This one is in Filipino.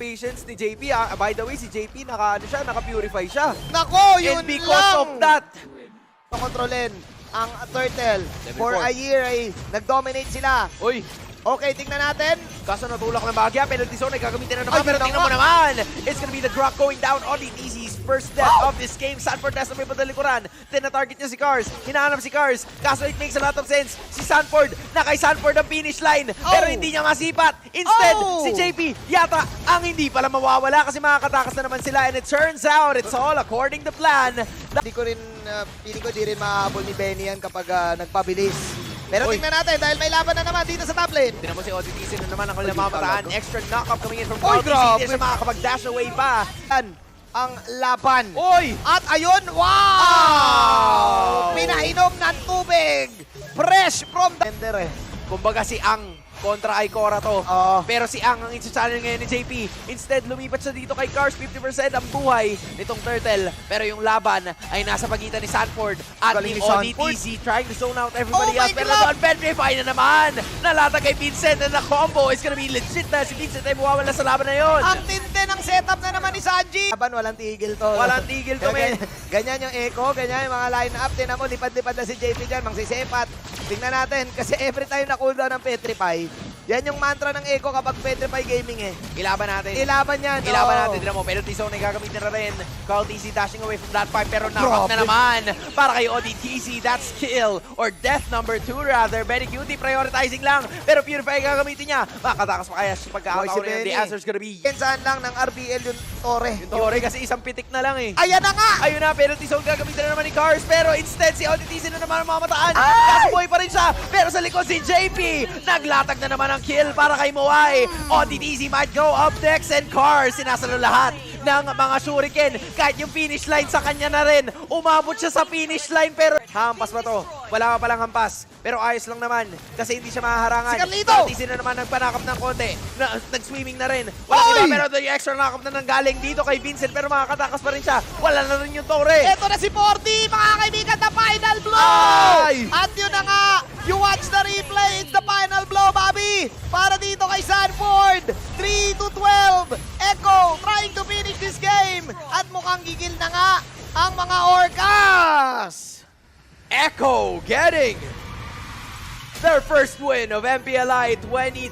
patience ni JP. By the way, si JP naka-purify siya. Nako, yun And because lang! of that, Kontrolin ang Turtle. Level For four. a year ay nag-dominate sila. uy, Okay, tingnan natin. kaso natulak ng bagya, penalty zone ay gagamitin na naman. Ay, Pero yun na tingnan mo nga. naman, it's gonna be the drop going down on the DC's first death of this game. Sanford nasa may padalikuran. Tina-target niya si Cars. Hinahanap si Cars. Kaso it makes a lot of sense. Si Sanford, kay Sanford ang finish line. Pero hindi niya masipat. Instead, si JP yata ang hindi pala mawawala kasi makakatakas na naman sila. And it turns out, it's all according to plan. Hindi ko rin, feeling ko di rin mahabol ni Benny yan kapag nagpabilis. Pero Uy. tingnan natin dahil may laban na naman dito sa top lane. Tinan mo si ODTC na naman ang kanilang mamataan. Extra knockup coming in from Oy, ODTC. grabe. Hindi siya makakapag-dash away pa. Yan ang laban. Oy! At ayun, wow! Pinahinom ng tubig. Fresh from the... Ender eh. Kumbaga si Ang kontra ay Cora to. Oo. Pero si Ang ang isa-challenge ngayon ni JP. Instead, lumipat siya dito kay Cars. 50% ang buhay nitong Turtle. Pero yung laban ay nasa pagitan ni Sanford at Galing ni ni Sanford. ODTC trying to zone out everybody Oh my else. Pero God! doon, Petrify na naman. Nalatag kay Vincent and the combo is gonna be legit na. Si Vincent ay mawawala sa laban na yun. Ang tinte ng setup na naman ni Sanji. Laban, walang tigil to. Walang tigil to, men. Ganyan yung echo, ganyan yung mga line-up. Tinan mo, lipad-lipad na si JP dyan, mangsisepat. Tingnan natin, kasi every time na cooldown ng Petrify, yan yung mantra ng echo kapag Petrify Gaming eh. Ilaban natin. Ilaban yan. Ilaban oo. natin. Tignan mo, penalty zone ay gagamitin na rin. Carl TC dashing away from that fight. Pero knock na Grabe. naman para kay ODTC. That's kill or death number 2 rather. Benny Cutie prioritizing lang. Pero Purify ay gagamitin niya. Makatakas pa kaya sa Boy, si pagkakataon na yun. The Benny. answer's gonna be Saan lang ng RBL yung Torre. yung Torre kasi isang pitik na lang eh. Ayan na nga! Ayun na, penalty zone gagamitin na naman ni Cars. Pero instead, si ODTC na naman ang mamataan. Ay! Kaso buhay pa rin siya. Pero sa likod si JP. Naglatag na naman ang kill para kay Moai. ODTC might go up next and Cars sinasalo lahat ng mga shuriken. Kahit yung finish line sa kanya na rin. Umabot siya sa finish line pero hampas ba to? Wala pa palang hampas. Pero ayos lang naman kasi hindi siya mahaharangan. Si Carlito! ODTC na naman nagpanakap ng konti. Nag-swimming na rin. Walang Oy! iba pero yung extra nakap na nanggaling dito kay Vincent pero makakatakas pa rin siya. Wala na rin yung Torre. Ito na si 40, mga kaibigan, the final blow! Ay! At yun na nga, you watch the replay, it's the final blow, Bobby! Para dito kay Sanford, 3-12, Echo trying to finish this game. At mukhang gigil na nga ang mga Orcas! Echo getting their first win of MPLI 20.